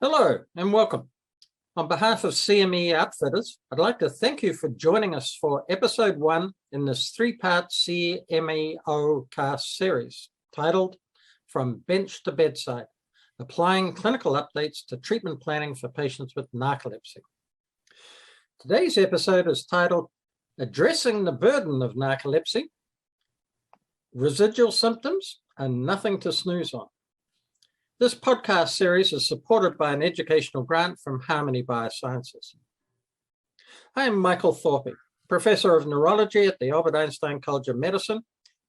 Hello and welcome. On behalf of CME Outfitters, I'd like to thank you for joining us for episode 1 in this 3-part CMEO cast series titled From Bench to Bedside, Applying Clinical Updates to Treatment Planning for Patients with Narcolepsy. Today's episode is titled Addressing the Burden of Narcolepsy, Residual Symptoms and Nothing to Snooze On. This podcast series is supported by an educational grant from Harmony Biosciences. I am Michael Thorpe, Professor of Neurology at the Albert Einstein College of Medicine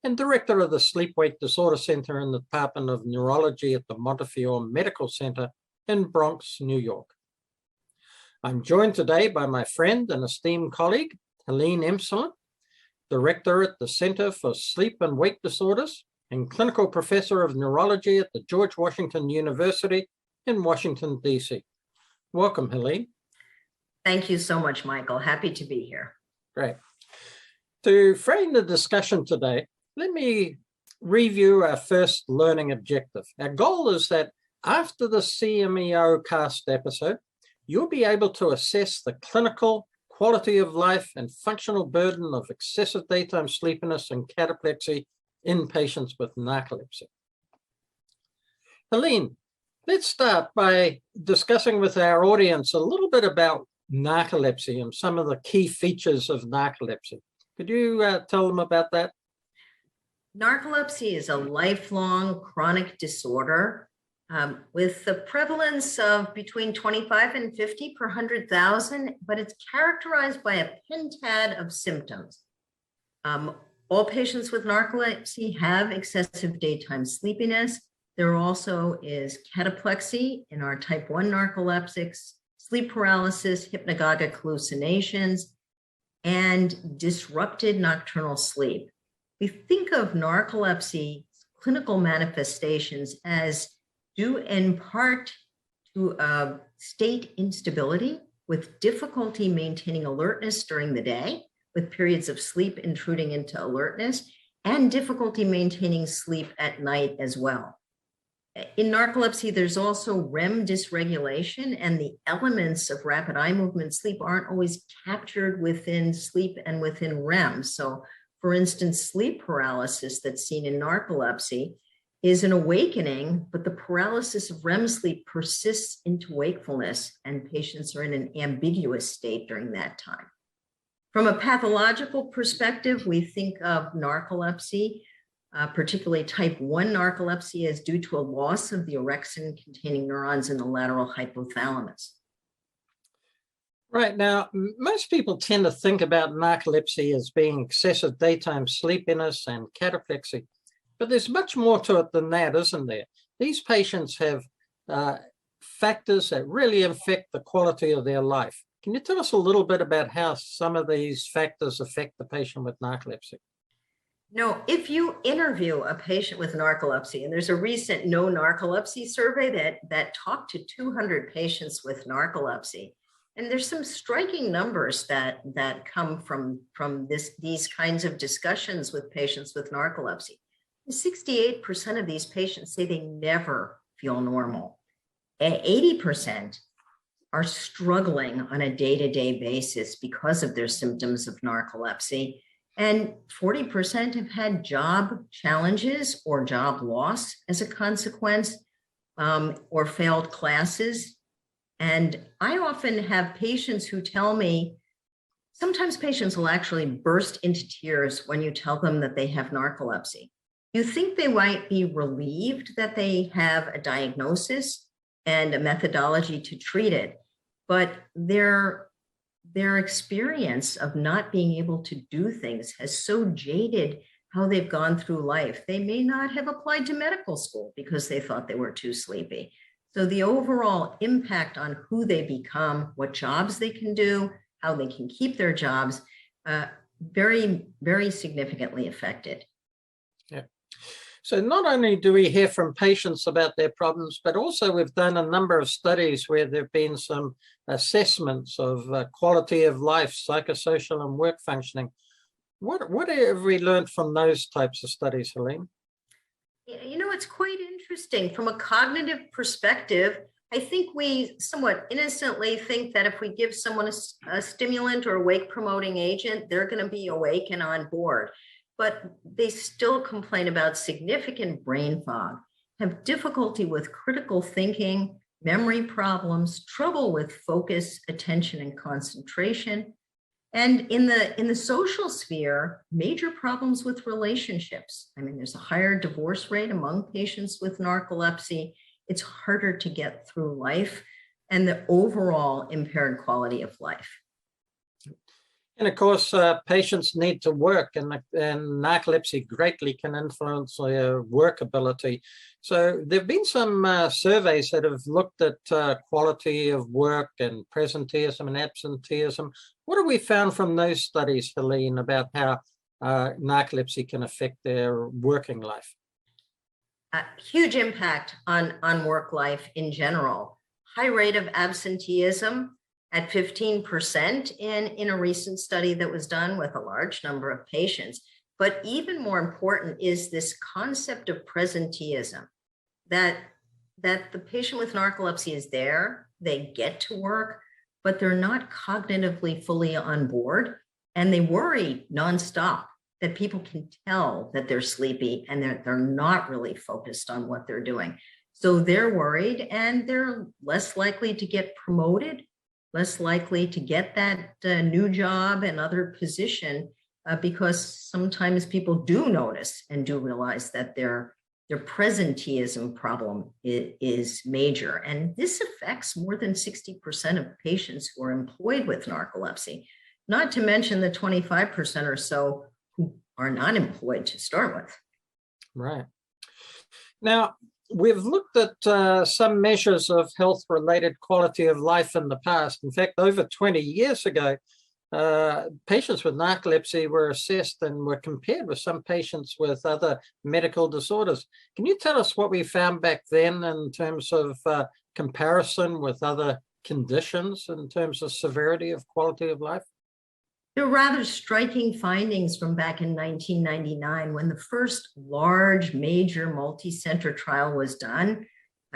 and Director of the Sleep-Wake Disorder Center in the Department of Neurology at the Montefiore Medical Center in Bronx, New York. I'm joined today by my friend and esteemed colleague, Helene Emsler, Director at the Center for Sleep and Wake Disorders and Clinical Professor of Neurology at the George Washington University in Washington, D.C. Welcome, Helene. Thank you so much, Michael. Happy to be here. Great. To frame the discussion today, let me review our first learning objective. Our goal is that after the CMEO cast episode, you'll be able to assess the clinical, quality of life, and functional burden of excessive daytime sleepiness and cataplexy in patients with narcolepsy. Helene, let's start by discussing with our audience a little bit about narcolepsy and some of the key features of narcolepsy. Could you tell them about that? Narcolepsy is a lifelong chronic disorder with the prevalence of between 25 and 50 per 100,000, but it's characterized by a pentad of symptoms. All patients with narcolepsy have excessive daytime sleepiness. There also is cataplexy in our type 1 narcoleptics, sleep paralysis, hypnagogic hallucinations, and disrupted nocturnal sleep. We think of narcolepsy clinical manifestations as due in part to state instability with difficulty maintaining alertness during the day, with periods of sleep intruding into alertness, and difficulty maintaining sleep at night as well. In narcolepsy, there's also REM dysregulation, and the elements of rapid eye movement sleep aren't always captured within sleep and within REM. So, for instance, sleep paralysis that's seen in narcolepsy is an awakening, but the paralysis of REM sleep persists into wakefulness, and patients are in an ambiguous state during that time. From a pathological perspective, we think of narcolepsy, particularly type 1 narcolepsy, as due to a loss of the orexin-containing neurons in the lateral hypothalamus. Right. Now, most people tend to think about narcolepsy as being excessive daytime sleepiness and cataplexy, but there's much more to it than that, isn't there? These patients have factors that really affect the quality of their life. Can you tell us a little bit about how some of these factors affect the patient with narcolepsy? No, if you interview a patient with narcolepsy, and there's a recent no narcolepsy survey that talked to 200 patients with narcolepsy, and there's some striking numbers that come from these kinds of discussions with patients with narcolepsy. 68% of these patients say they never feel normal. 80% are struggling on a day-to-day basis because of their symptoms of narcolepsy. And 40% have had job challenges or job loss as a consequence, or failed classes. And I often have patients who tell me, sometimes patients will actually burst into tears when you tell them that they have narcolepsy. You think they might be relieved that they have a diagnosis and a methodology to treat it, but their experience of not being able to do things has so jaded how they've gone through life. They may not have applied to medical school because they thought they were too sleepy. So the overall impact on who they become, what jobs they can do, how they can keep their jobs, very, very significantly affected. Yeah. So not only do we hear from patients about their problems, but also we've done a number of studies where there have been some assessments of quality of life, psychosocial and work functioning. What have we learned from those types of studies, Helene? You know, it's quite interesting. From a cognitive perspective, I think we somewhat innocently think that if we give someone a stimulant or a wake promoting agent, they're going to be awake and on board. But they still complain about significant brain fog, have difficulty with critical thinking, memory problems, trouble with focus, attention, and concentration. And in the social sphere, major problems with relationships. I mean, there's a higher divorce rate among patients with narcolepsy. It's harder to get through life, and the overall impaired quality of life. And of course, patients need to work, and narcolepsy greatly can influence their work ability. So there have been some surveys that have looked at quality of work and presenteeism and absenteeism. What have we found from those studies, Helene, about how narcolepsy can affect their working life? Huge impact on work life in general. High rate of absenteeism at 15% in a recent study that was done with a large number of patients. But even more important is this concept of presenteeism, that the patient with narcolepsy is there, they get to work, but they're not cognitively fully on board, and they worry nonstop that people can tell that they're sleepy and they're not really focused on what they're doing. So they're worried, and they're less likely to get promoted, less likely to get that new job and other position, because sometimes people do notice and do realize that their presenteeism problem is major. And this affects more than 60% of patients who are employed with narcolepsy, not to mention the 25% or so who are not employed to start with. Right. Now, we've looked at some measures of health-related quality of life in the past. In fact, over 20 years ago, patients with narcolepsy were assessed and were compared with some patients with other medical disorders. Can you tell us what we found back then in terms of comparison with other conditions in terms of severity of quality of life? There were rather striking findings from back in 1999 when the first large major multi-center trial was done,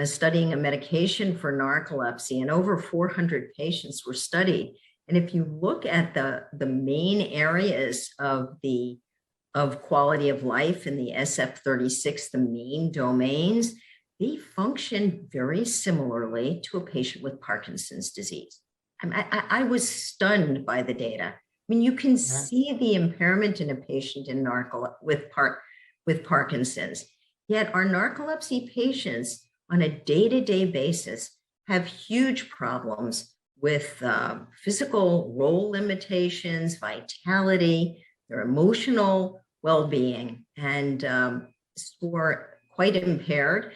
studying a medication for narcolepsy, and over 400 patients were studied. And if you look at the main areas of quality of life in the SF-36, the main domains, they function very similarly to a patient with Parkinson's disease. I was stunned by the data. I mean, you can see the impairment in a patient with Parkinson's, yet our narcolepsy patients on a day-to-day basis have huge problems with physical role limitations, vitality, their emotional well-being, and were quite impaired,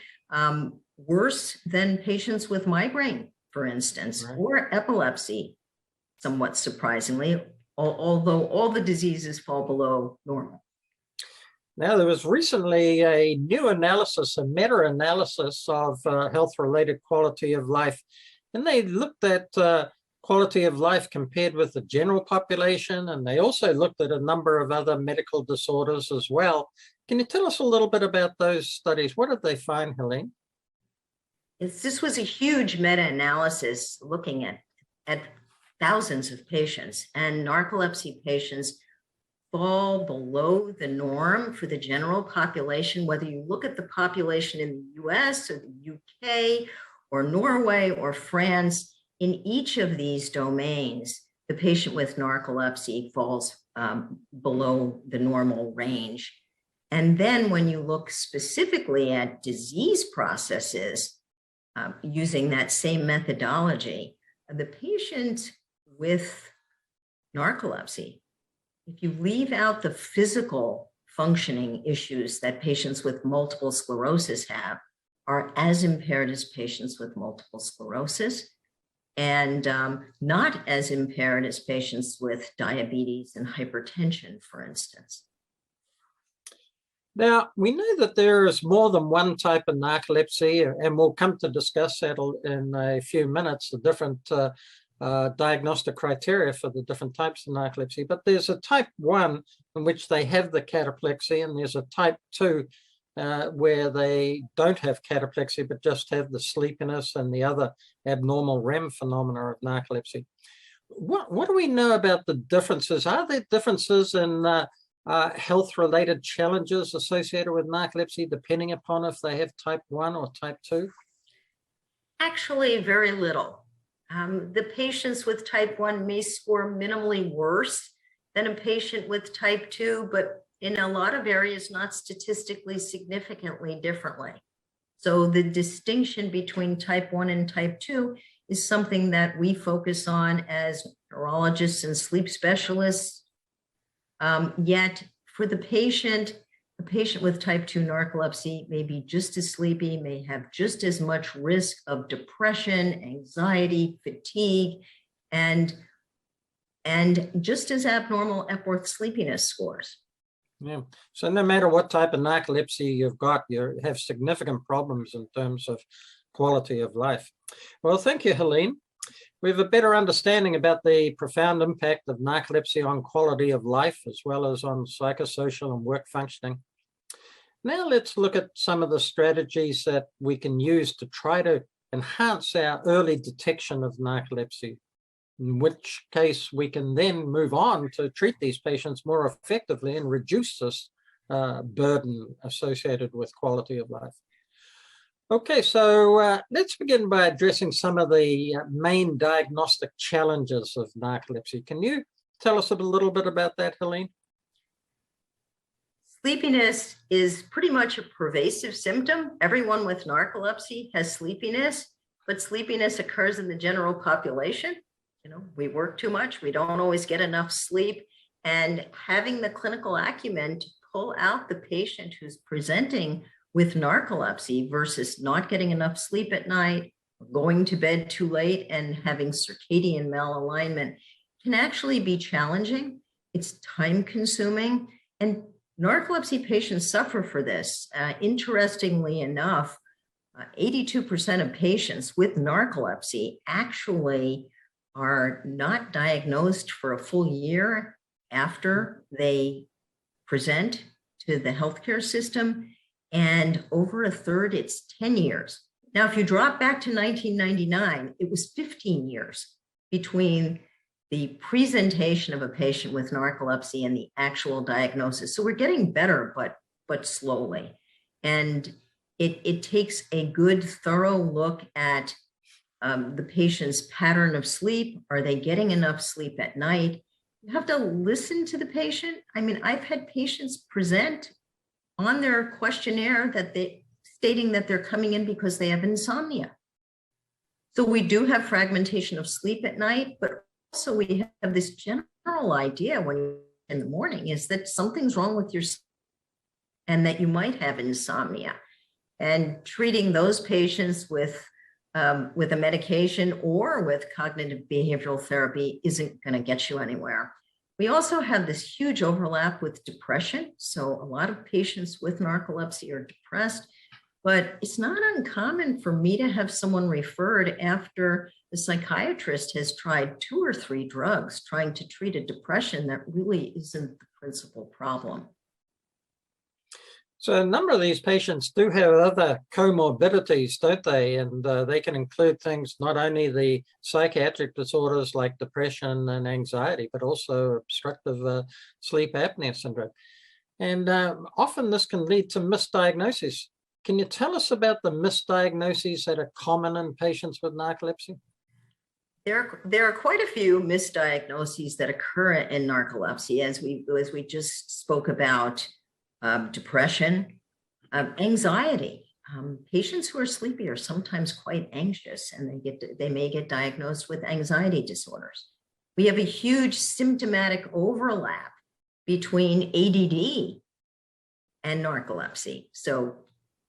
worse than patients with migraine, for instance, or epilepsy, somewhat surprisingly, although all the diseases fall below normal. Now, there was recently a new analysis, a meta-analysis of health-related quality of life, and they looked at quality of life compared with the general population, and they also looked at a number of other medical disorders as well. Can you tell us a little bit about those studies? What did they find, Helene? This was a huge meta-analysis looking at thousands of patients, and narcolepsy patients fall below the norm for the general population, whether you look at the population in the US or the UK or Norway or France. In each of these domains, the patient with narcolepsy falls below the normal range. And then when you look specifically at disease processes using that same methodology, the patient with narcolepsy, if you leave out the physical functioning issues that patients with multiple sclerosis have, are as impaired as patients with multiple sclerosis, and not as impaired as patients with diabetes and hypertension, for instance. Now, we know that there is more than one type of narcolepsy, and we'll come to discuss that in a few minutes, the different diagnostic criteria for the different types of narcolepsy. But there's a type 1 in which they have the cataplexy, and there's a type 2 where they don't have cataplexy, but just have the sleepiness and the other abnormal REM phenomena of narcolepsy. What do we know about the differences? Are there differences in health-related challenges associated with narcolepsy, depending upon if they have type 1 or type 2? Actually, very little. The patients with type 1 may score minimally worse than a patient with type 2, but in a lot of areas, not statistically significantly differently. So the distinction between type 1 and type 2 is something that we focus on as neurologists and sleep specialists. Yet for the patient, a patient with type 2 narcolepsy may be just as sleepy, may have just as much risk of depression, anxiety, fatigue, and just as abnormal Epworth sleepiness scores. Yeah. So no matter what type of narcolepsy you've got, you have significant problems in terms of quality of life. Well, thank you, Helene. We have a better understanding about the profound impact of narcolepsy on quality of life, as well as on psychosocial and work functioning. Now let's look at some of the strategies that we can use to try to enhance our early detection of narcolepsy, in which case we can then move on to treat these patients more effectively and reduce this burden associated with quality of life. Okay, so let's begin by addressing some of the main diagnostic challenges of narcolepsy. Can you tell us a little bit about that, Helene? Sleepiness is pretty much a pervasive symptom. Everyone with narcolepsy has sleepiness, but sleepiness occurs in the general population. You know, we work too much, we don't always get enough sleep, and having the clinical acumen to pull out the patient who's presenting with narcolepsy versus not getting enough sleep at night, going to bed too late, and having circadian malalignment can actually be challenging. It's time consuming, and narcolepsy patients suffer for this. Interestingly enough, 82% of patients with narcolepsy actually are not diagnosed for a full year after they present to the healthcare system, and over a third, it's 10 years. Now, if you drop back to 1999, it was 15 years between the presentation of a patient with narcolepsy and the actual diagnosis. So we're getting better, but slowly. And it takes a good, thorough look at the patient's pattern of sleep. Are they getting enough sleep at night? You have to listen to the patient. I mean, I've had patients present on their questionnaire stating that they're coming in because they have insomnia. So we do have fragmentation of sleep at night, but also we have this general idea when in the morning is that something's wrong with your sleep and that you might have insomnia. And treating those patients with a medication or with cognitive behavioral therapy isn't going to get you anywhere. We also have this huge overlap with depression. So a lot of patients with narcolepsy are depressed, but it's not uncommon for me to have someone referred after the psychiatrist has tried 2 or 3 drugs trying to treat a depression that really isn't the principal problem. So a number of these patients do have other comorbidities, don't they? And they can include things, not only the psychiatric disorders like depression and anxiety, but also obstructive sleep apnea syndrome. And often this can lead to misdiagnoses. Can you tell us about the misdiagnoses that are common in patients with narcolepsy? There are quite a few misdiagnoses that occur in narcolepsy, as we just spoke about. Depression, anxiety. Patients who are sleepy are sometimes quite anxious, and they may get diagnosed with anxiety disorders. We have a huge symptomatic overlap between ADD and narcolepsy. So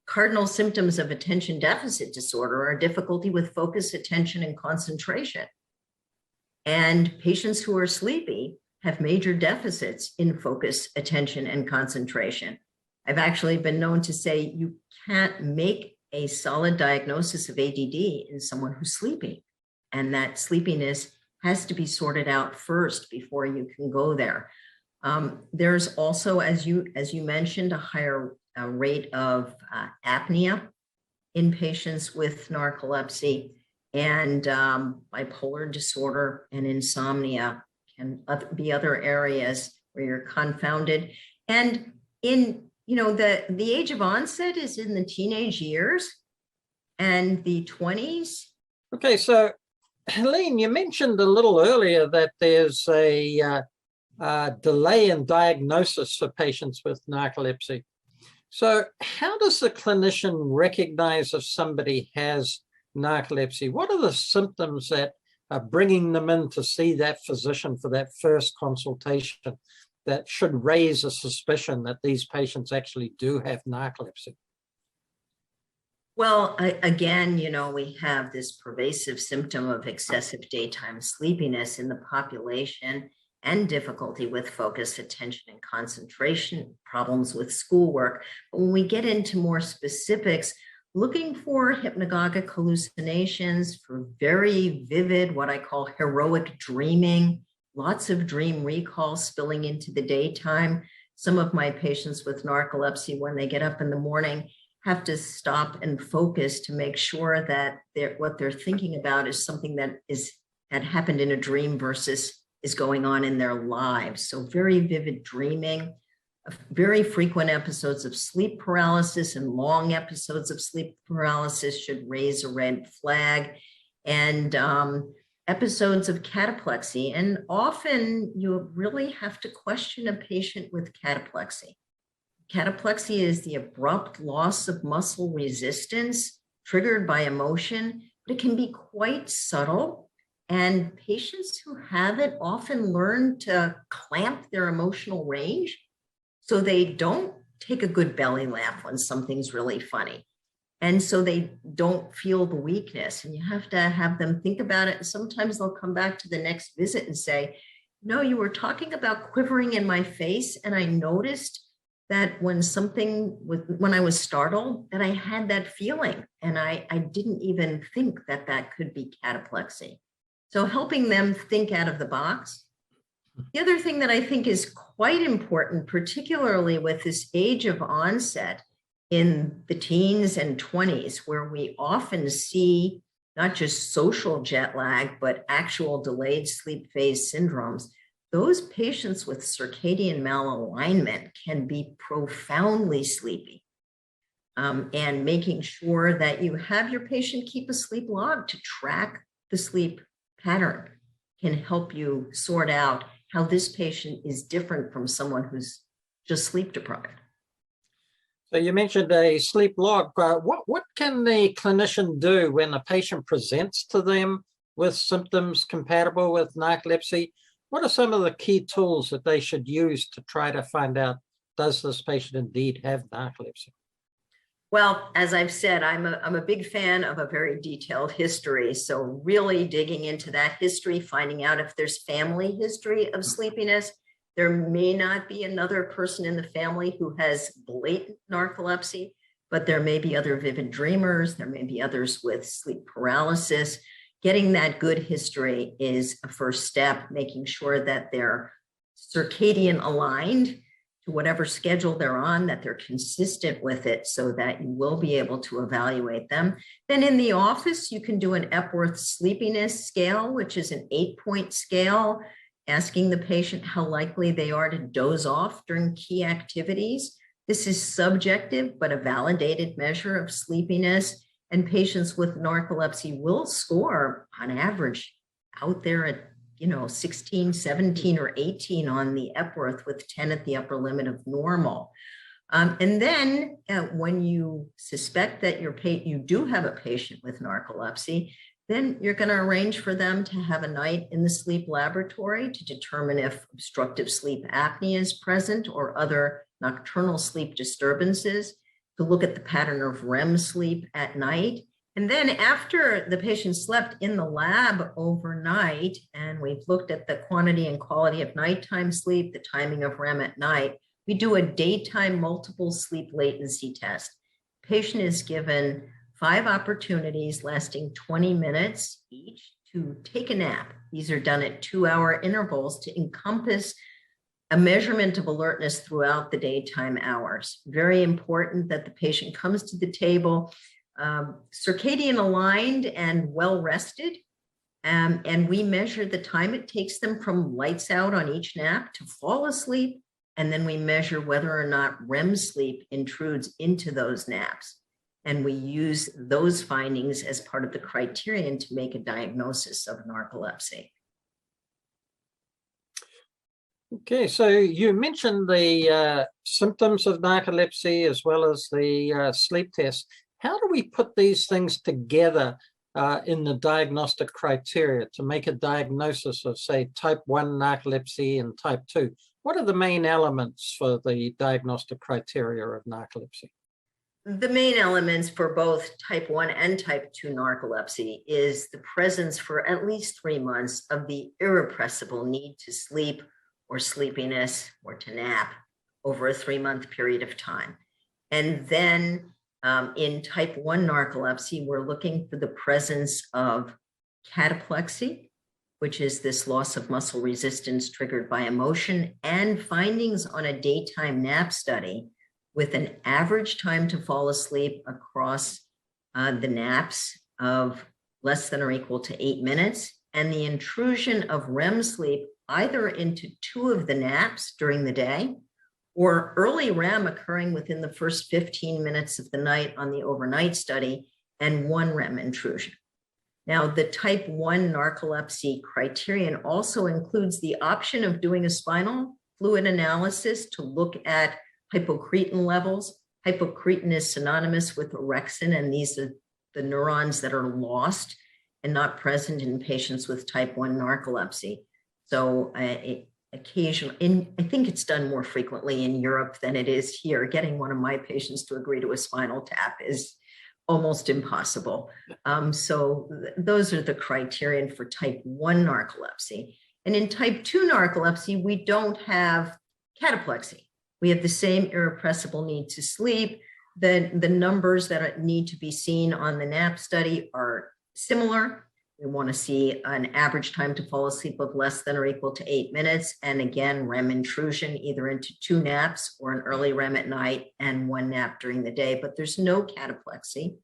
cardinal symptoms of attention deficit disorder are difficulty with focus, attention, and concentration. And patients who are sleepy have major deficits in focus, attention, and concentration. I've actually been known to say you can't make a solid diagnosis of ADD in someone who's sleepy, and that sleepiness has to be sorted out first before you can go there. There's also, as you mentioned, a higher rate of apnea in patients with narcolepsy, and bipolar disorder and insomnia can be other areas where you're confounded. And the age of onset is in the teenage years and the 20s. Okay, so Helene, you mentioned a little earlier that there's a delay in diagnosis for patients with narcolepsy. So how does the clinician recognize if somebody has narcolepsy? What are the symptoms that are bringing them in to see that physician for that first consultation that should raise a suspicion that these patients actually do have narcolepsy? Well, again, we have this pervasive symptom of excessive daytime sleepiness in the population and difficulty with focus, attention, and concentration, problems with schoolwork. But when we get into more specifics, looking for hypnagogic hallucinations, for very vivid, what I call heroic dreaming, lots of dream recall spilling into the daytime. Some of my patients with narcolepsy, when they get up in the morning, have to stop and focus to make sure that what they're thinking about is something that happened in a dream versus is going on in their lives. So very vivid dreaming, very frequent episodes of sleep paralysis and long episodes of sleep paralysis should raise a red flag, and episodes of cataplexy. And often you really have to question a patient with cataplexy. Cataplexy is the abrupt loss of muscle resistance triggered by emotion, but it can be quite subtle. And patients who have it often learn to clamp their emotional range so they don't take a good belly laugh when something's really funny. And so they don't feel the weakness. And you have to have them think about it. And sometimes they'll come back to the next visit and say, no, you were talking about quivering in my face. And I noticed that when I was startled, that I had that feeling. And I didn't even think that could be cataplexy. So helping them think out of the box. The other thing that I think is quite important, particularly with this age of onset in the teens and 20s, where we often see not just social jet lag, but actual delayed sleep phase syndromes, those patients with circadian malalignment can be profoundly sleepy. And making sure that you have your patient keep a sleep log to track the sleep pattern can help you sort out how this patient is different from someone who's just sleep deprived. So you mentioned a sleep log. What can the clinician do when a patient presents to them with symptoms compatible with narcolepsy? What are some of the key tools that they should use to try to find out, does this patient indeed have narcolepsy? Well, as I've said, I'm a big fan of a very detailed history. So really digging into that history, finding out if there's family history of sleepiness. There may not be another person in the family who has blatant narcolepsy, but there may be other vivid dreamers. There may be others with sleep paralysis. Getting that good history is a first step, making sure that they're circadian aligned to whatever schedule they're on, that they're consistent with it so that you will be able to evaluate them. Then in the office, you can do an Epworth sleepiness scale, which is an 8-point scale, asking the patient how likely they are to doze off during key activities. This is subjective, but a validated measure of sleepiness. And patients with narcolepsy will score on average out there at 16, 17, or 18 on the Epworth, with 10 at the upper limit of normal. And then when you suspect that you do have a patient with narcolepsy, then you're going to arrange for them to have a night in the sleep laboratory to determine if obstructive sleep apnea is present or other nocturnal sleep disturbances, to look at the pattern of REM sleep at night. And then after the patient slept in the lab overnight, and we've looked at the quantity and quality of nighttime sleep, the timing of REM at night, we do a daytime multiple sleep latency test. Patient is given 5 opportunities lasting 20 minutes each to take a nap. These are done at 2-hour intervals to encompass a measurement of alertness throughout the daytime hours. Very important that the patient comes to the table circadian aligned and well rested. And we measure the time it takes them from lights out on each nap to fall asleep. And then we measure whether or not REM sleep intrudes into those naps. And we use those findings as part of the criterion to make a diagnosis of narcolepsy. Okay, so you mentioned the symptoms of narcolepsy as well as the sleep test. How do we put these things together in the diagnostic criteria to make a diagnosis of, say, type 1 narcolepsy and type 2? What are the main elements for the diagnostic criteria of narcolepsy? The main elements for both type 1 and type 2 narcolepsy is the presence for at least 3 months of the irrepressible need to sleep or sleepiness or to nap over a 3-month period of time. And then in type 1 narcolepsy, we're looking for the presence of cataplexy, which is this loss of muscle resistance triggered by emotion, and findings on a daytime nap study with an average time to fall asleep across the naps of less than or equal to 8 minutes, and the intrusion of REM sleep either into 2 of the naps during the day or early REM occurring within the first 15 minutes of the night on the overnight study, and 1 REM intrusion. Now, the type 1 narcolepsy criterion also includes the option of doing a spinal fluid analysis to look at hypocretin levels. Hypocretin is synonymous with orexin, and these are the neurons that are lost and not present in patients with type 1 narcolepsy. So occasionally, I think it's done more frequently in Europe than it is here. Getting one of my patients to agree to a spinal tap is almost impossible. So those are the criterion for type 1 narcolepsy. And in type 2 narcolepsy, we don't have cataplexy. We have the same irrepressible need to sleep. The numbers that need to be seen on the NAP study are similar. We want to see an average time to fall asleep of less than or equal to 8 minutes. And again, REM intrusion either into 2 naps or an early REM at night and 1 nap during the day, but there's no cataplexy.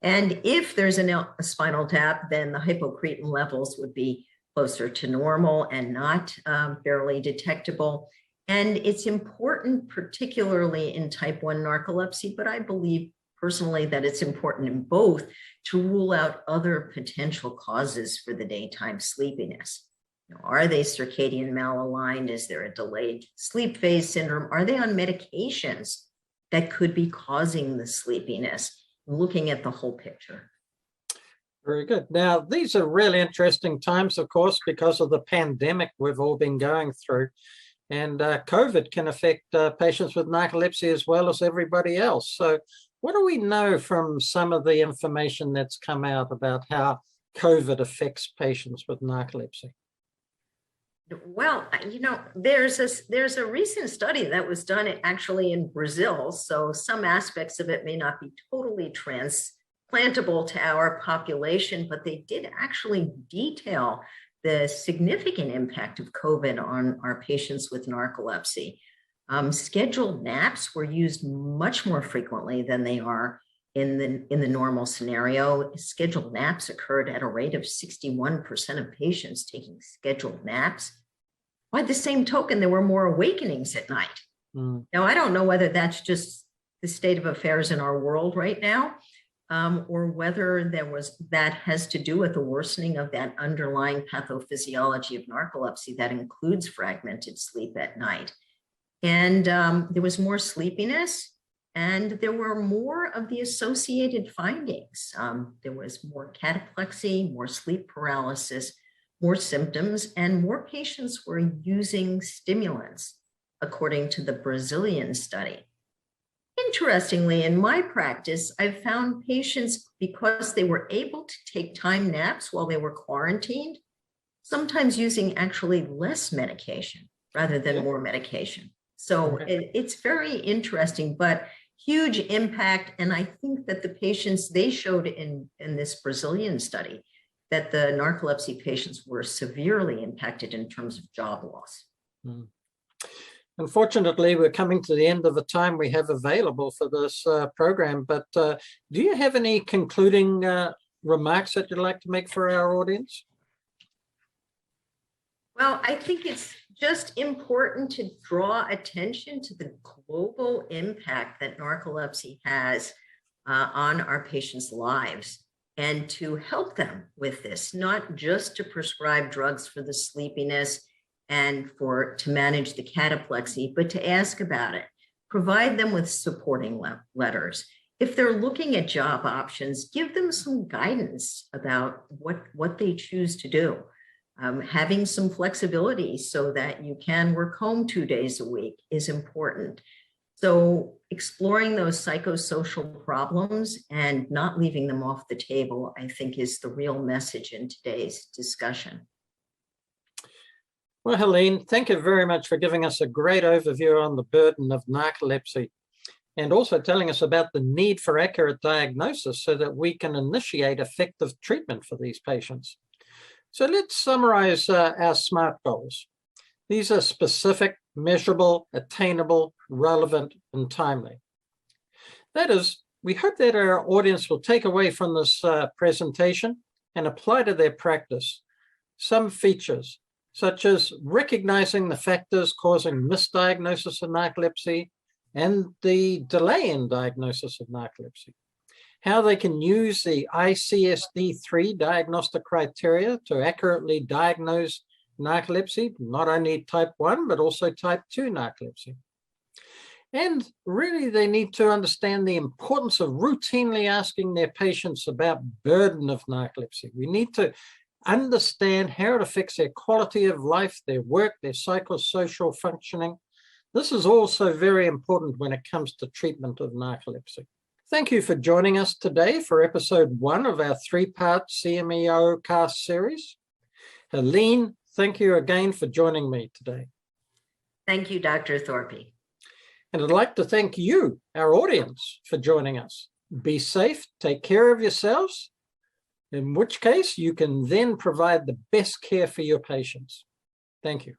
And if there's a spinal tap, then the hypocretin levels would be closer to normal and not barely detectable. And it's important, particularly in type 1 narcolepsy, but I believe personally that it's important in both to rule out other potential causes for the daytime sleepiness. Are they circadian malaligned? Is there a delayed sleep phase syndrome? Are they on medications that could be causing the sleepiness? Looking at the whole picture. Very good. Now, these are really interesting times, of course, because of the pandemic we've all been going through. And COVID can affect patients with narcolepsy as well as everybody else. So what do we know from some of the information that's come out about how COVID affects patients with narcolepsy? Well, there's a recent study that was done actually in Brazil. So some aspects of it may not be totally transplantable to our population, but they did actually detail the significant impact of COVID on our patients with narcolepsy. Scheduled naps were used much more frequently than they are in the normal scenario. Scheduled naps occurred at a rate of 61% of patients taking scheduled naps. By the same token, there were more awakenings at night. Now, I don't know whether that's just the state of affairs in our world right now, or whether that has to do with the worsening of that underlying pathophysiology of narcolepsy that includes fragmented sleep at night. And there was more sleepiness, and there were more of the associated findings. There was more cataplexy, more sleep paralysis, more symptoms, and more patients were using stimulants, according to the Brazilian study. Interestingly, in my practice, I've found patients, because they were able to take time naps while they were quarantined, sometimes using actually less medication rather than more medication. So it's very interesting, but huge impact. And I think that the patients, they showed in this Brazilian study that the narcolepsy patients were severely impacted in terms of job loss. Unfortunately, we're coming to the end of the time we have available for this program, but do you have any concluding remarks that you'd like to make for our audience? Well, I think it's just important to draw attention to the global impact that narcolepsy has on our patients' lives, and to help them with this, not just to prescribe drugs for the sleepiness and to manage the cataplexy, but to ask about it. Provide them with supporting letters. If they're looking at job options, give them some guidance about what they choose to do. Having some flexibility so that you can work home 2 days a week is important. So exploring those psychosocial problems and not leaving them off the table, I think, is the real message in today's discussion. Well, Helene, thank you very much for giving us a great overview on the burden of narcolepsy, and also telling us about the need for accurate diagnosis so that we can initiate effective treatment for these patients. So let's summarize our SMART goals. These are specific, measurable, attainable, relevant, and timely. That is, we hope that our audience will take away from this presentation and apply to their practice some features, such as recognizing the factors causing misdiagnosis of narcolepsy and the delay in diagnosis of narcolepsy, how they can use the ICSD-3 diagnostic criteria to accurately diagnose narcolepsy, not only type 1, but also type 2 narcolepsy. And really, they need to understand the importance of routinely asking their patients about burden of narcolepsy. We need to understand how it affects their quality of life, their work, their psychosocial functioning. This is also very important when it comes to treatment of narcolepsy. Thank you for joining us today for episode 1 of our 3-part CMEO cast series. Helene, thank you again for joining me today. Thank you, Dr. Thorpe. And I'd like to thank you, our audience, for joining us. Be safe, take care of yourselves, in which case you can then provide the best care for your patients. Thank you.